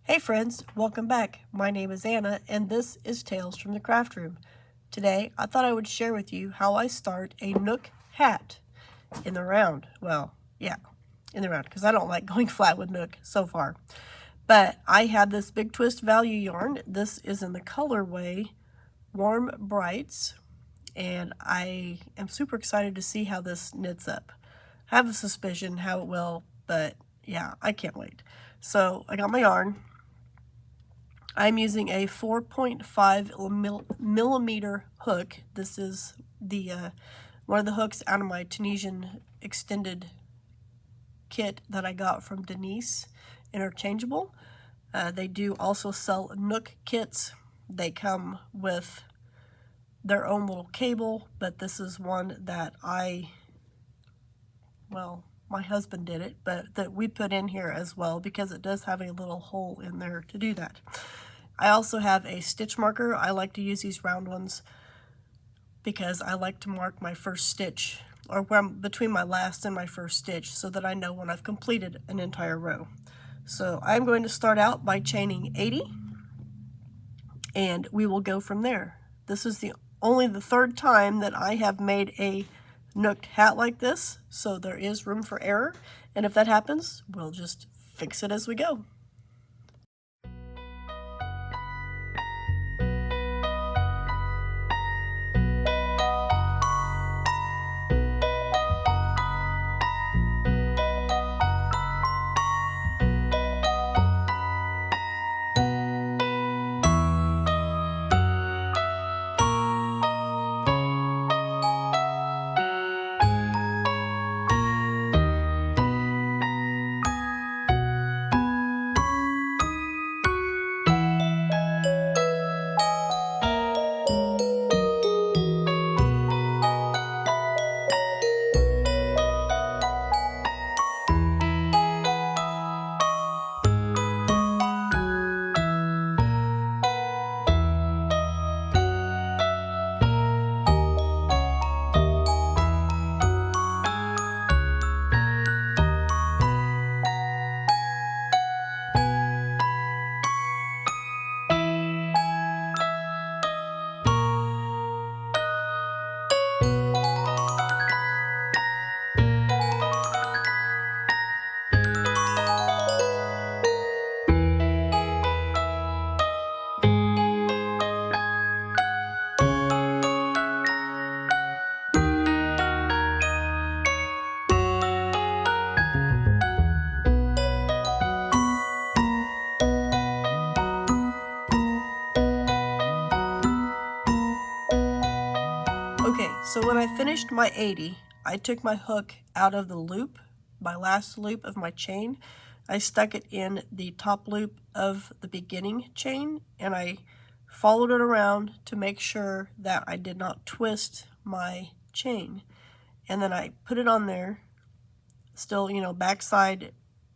Hey friends, welcome back. My name is Anna and this is Tales from the Craft Room. Today I thought I would share with you how I start a Knook hat in the round. Well, yeah, in the round because I don't like going flat with Knook so far. But I have this big twist value yarn. This is in the colorway Warm Brights and I am super excited to see how this knits up. I have a suspicion how it will, but yeah, I can't wait. So I got my yarn. I'm using a 4.5 millimeter hook. This is the one of the hooks out of my Tunisian extended kit that I got from Denise, interchangeable. They do also sell Knook kits. They come with their own little cable, but this is one that my husband did it, but that we put in here as well because it does have a little hole in there to do that. I also have a stitch marker. I like to use these round ones because I like to mark my first stitch, or where I'm between my last and my first stitch, so that I know when I've completed an entire row. So I'm going to start out by chaining 80 and we will go from there. This is only the third time that I have made a Knooked hat like this, so there is room for error, and if that happens, we'll just fix it as we go. Okay, so when I finished my 80, I took my hook out of the loop, my last loop of my chain. I stuck it in the top loop of the beginning chain, and I followed it around to make sure that I did not twist my chain. And then I put it on there, still, back side,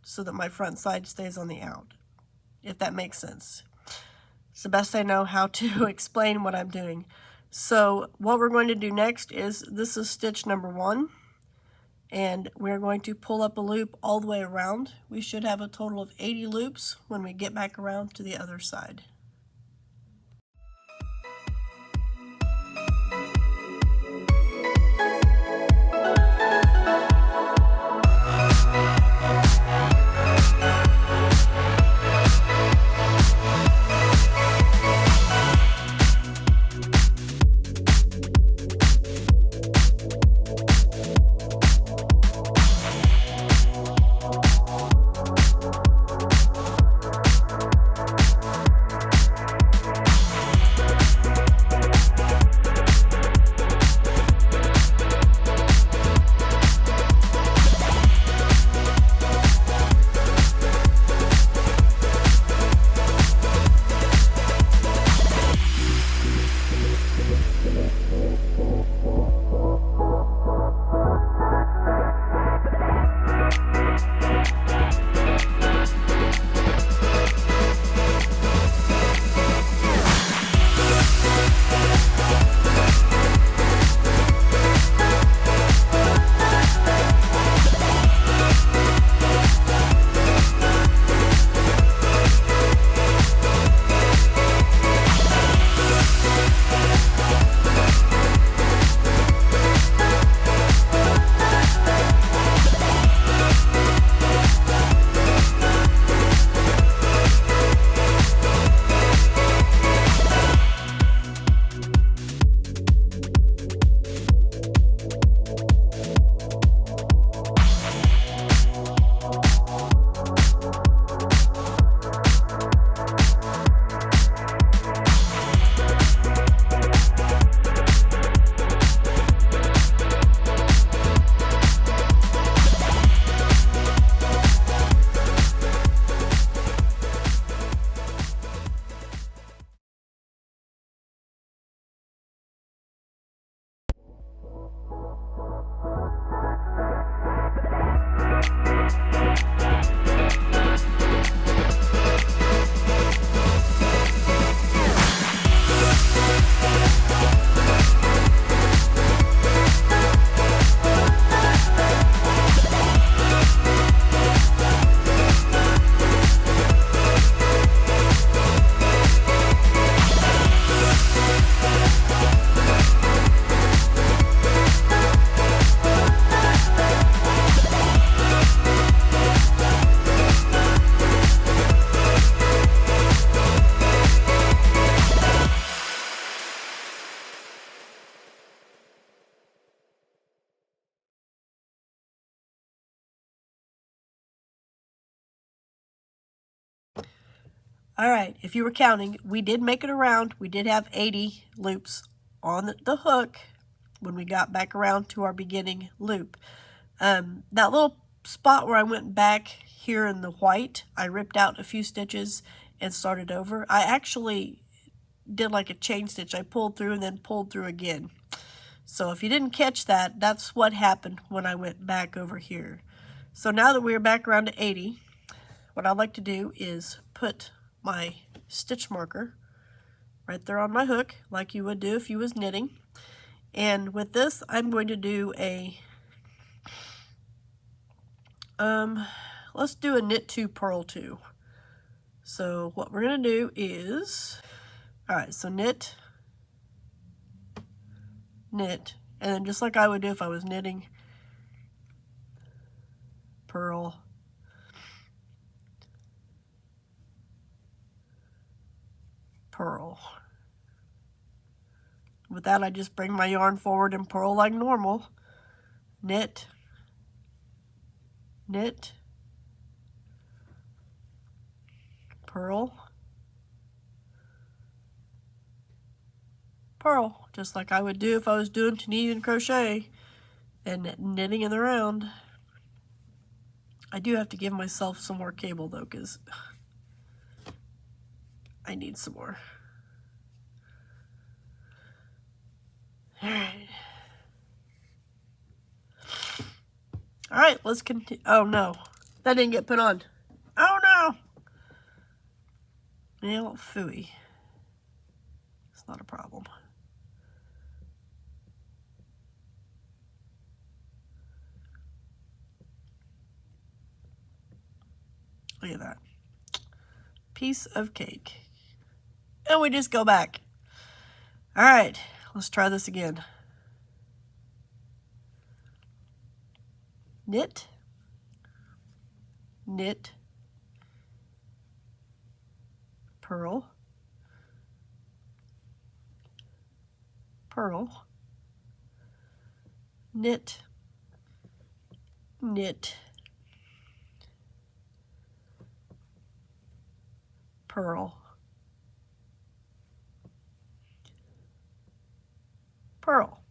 so that my front side stays on the out, if that makes sense. It's the best I know how to explain what I'm doing. So what we're going to do next is, this is stitch number 1, and we're going to pull up a loop all the way around. We should have a total of 80 loops when we get back around to the other side. All right, if you were counting, we did make it around. We did have 80 loops on the hook when we got back around to our beginning loop. That little spot where I went back here in the white, I ripped out a few stitches and started over. I actually did like a chain stitch. I pulled through and then pulled through again. So if you didn't catch that, that's what happened when I went back over here. So now that we're back around to 80, what I'd like to do is put my stitch marker right there on my hook, like you would do if you was knitting. And with this, I'm going to do a, let's do a knit 2, purl 2. So what we're going to do is, all right, so knit, knit, and then just like I would do if I was knitting, purl, purl. With that, I just bring my yarn forward and purl like normal. Knit, knit, purl, purl, just like I would do if I was doing Tunisian crochet and knitting in the round. I do have to give myself some more cable though, because I need some more. All right, let's continue. Oh no, that didn't get put on. Oh no. Well, phooey. It's not a problem. Look at that. Piece of cake. And we just go back. All right, let's try this again. Knit, knit, purl, purl, knit, knit, purl, purl.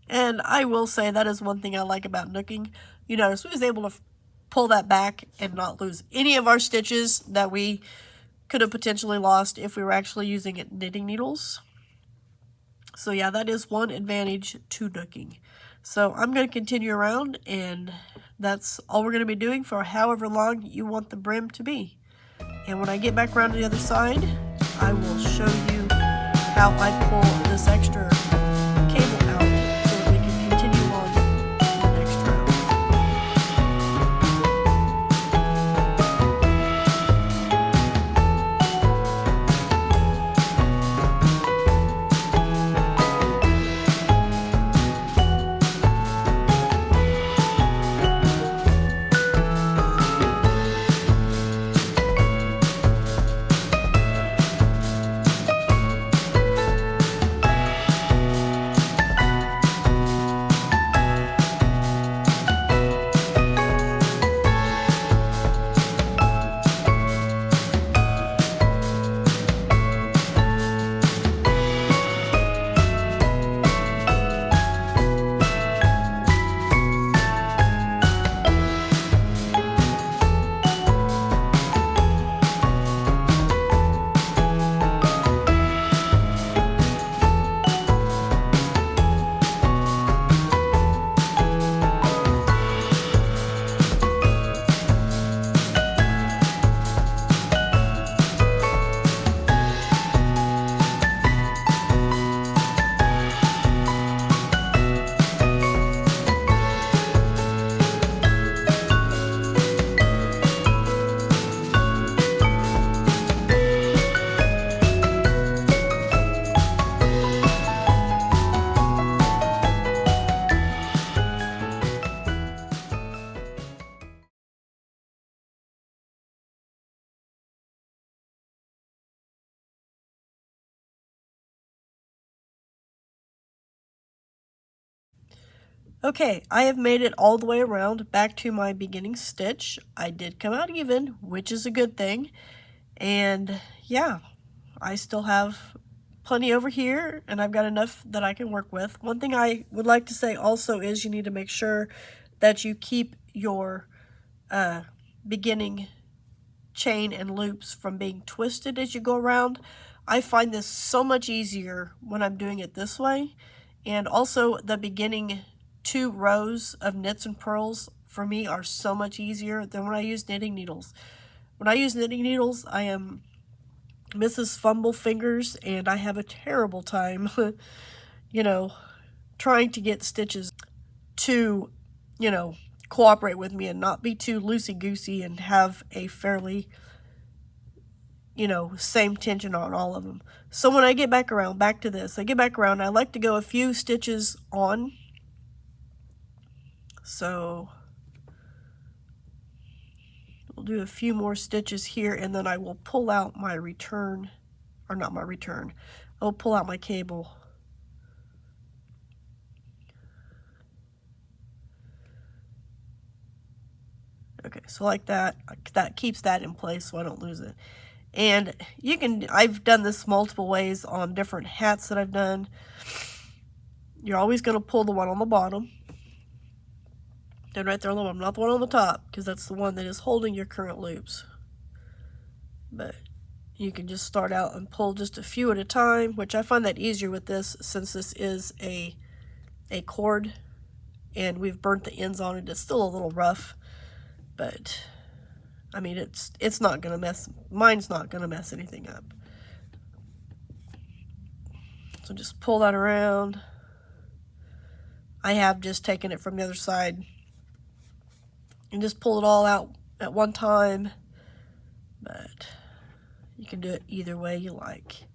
And I will say that is one thing I like about nooking. You notice we was able to pull that back and not lose any of our stitches that we could have potentially lost if we were actually using knitting needles. So yeah, that is one advantage to nooking. So I'm going to continue around, and that's all we're going to be doing for however long you want the brim to be. And when I get back around to the other side, I will show you how I pull this extra cable out so that we can continue on to the next round. Okay, I have made it all the way around back to my beginning stitch. I did come out even, which is a good thing. And yeah, I still have plenty over here, and I've got enough that I can work with. One thing I would like to say also is you need to make sure that you keep your beginning chain and loops from being twisted as you go around. I find this so much easier when I'm doing it this way. And also the beginning 2 rows of knits and purls for me are so much easier than when I use knitting needles. When I use knitting needles, I am Mrs. Fumble Fingers, and I have a terrible time, you know, trying to get stitches to, you know, cooperate with me and not be too loosey-goosey and have a fairly, you know, same tension on all of them. So when I get back around, back to this, I get back around, I like to go a few stitches on. So we'll do a few more stitches here, and then I will pull out my return, or not my return, I'll pull out my cable. Okay, so like that, that keeps that in place so I don't lose it. And you can, I've done this multiple ways on different hats that I've done. You're always going to pull the one on the bottom. And right there on the bottom, not the one on the top, because that's the one that is holding your current loops. But you can just start out and pull just a few at a time, which I find that easier with this since this is a cord and we've burnt the ends on it. It's still a little rough, but I mean, it's not gonna mess, mine's not gonna mess anything up. So just pull that around. I have just taken it from the other side and just pull it all out at one time, but you can do it either way you like.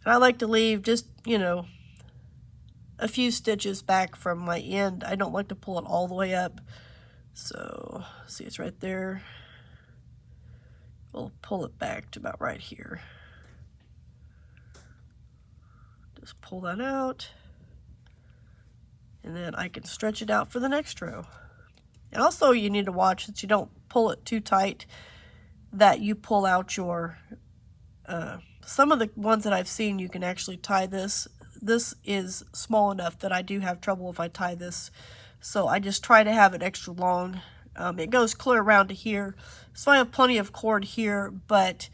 And I like to leave just, you know, a few stitches back from my end. I don't like to pull it all the way up. So, see, it's right there. We'll pull it back to about right here. Just pull that out. And then I can stretch it out for the next row. And also you need to watch that you don't pull it too tight, that you pull out your, some of the ones that I've seen you can actually tie this. This is small enough that I do have trouble if I tie this. So I just try to have it extra long. It goes clear around to here. So I have plenty of cord here, but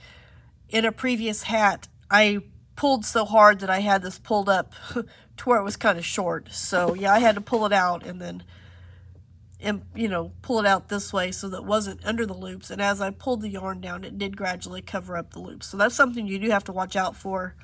in a previous hat, I pulled so hard that I had this pulled up to where it was kind of short. So yeah, I had to pull it out and then, you know, pull it out this way so that it wasn't under the loops. And as I pulled the yarn down, it did gradually cover up the loops. So that's something you do have to watch out for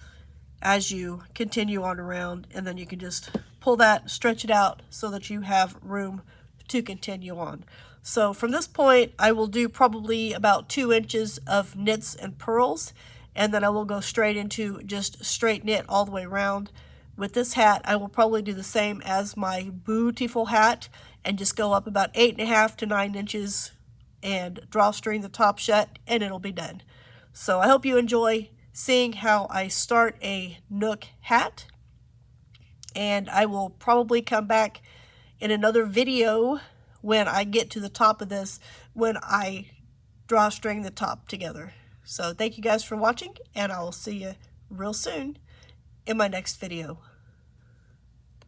as you continue on around, and then you can just pull that, stretch it out so that you have room to continue on. So from this point, I will do probably about 2 inches of knits and purls, and then I will go straight into just straight knit all the way around. With this hat, I will probably do the same as my beautiful hat and just go up about 8.5 to 9 inches and drawstring the top shut, and it'll be done. So I hope you enjoy seeing how I start a Knook hat, and I will probably come back in another video when I get to the top of this, when I drawstring the top together. So thank you guys for watching, and I will see you real soon in my next video.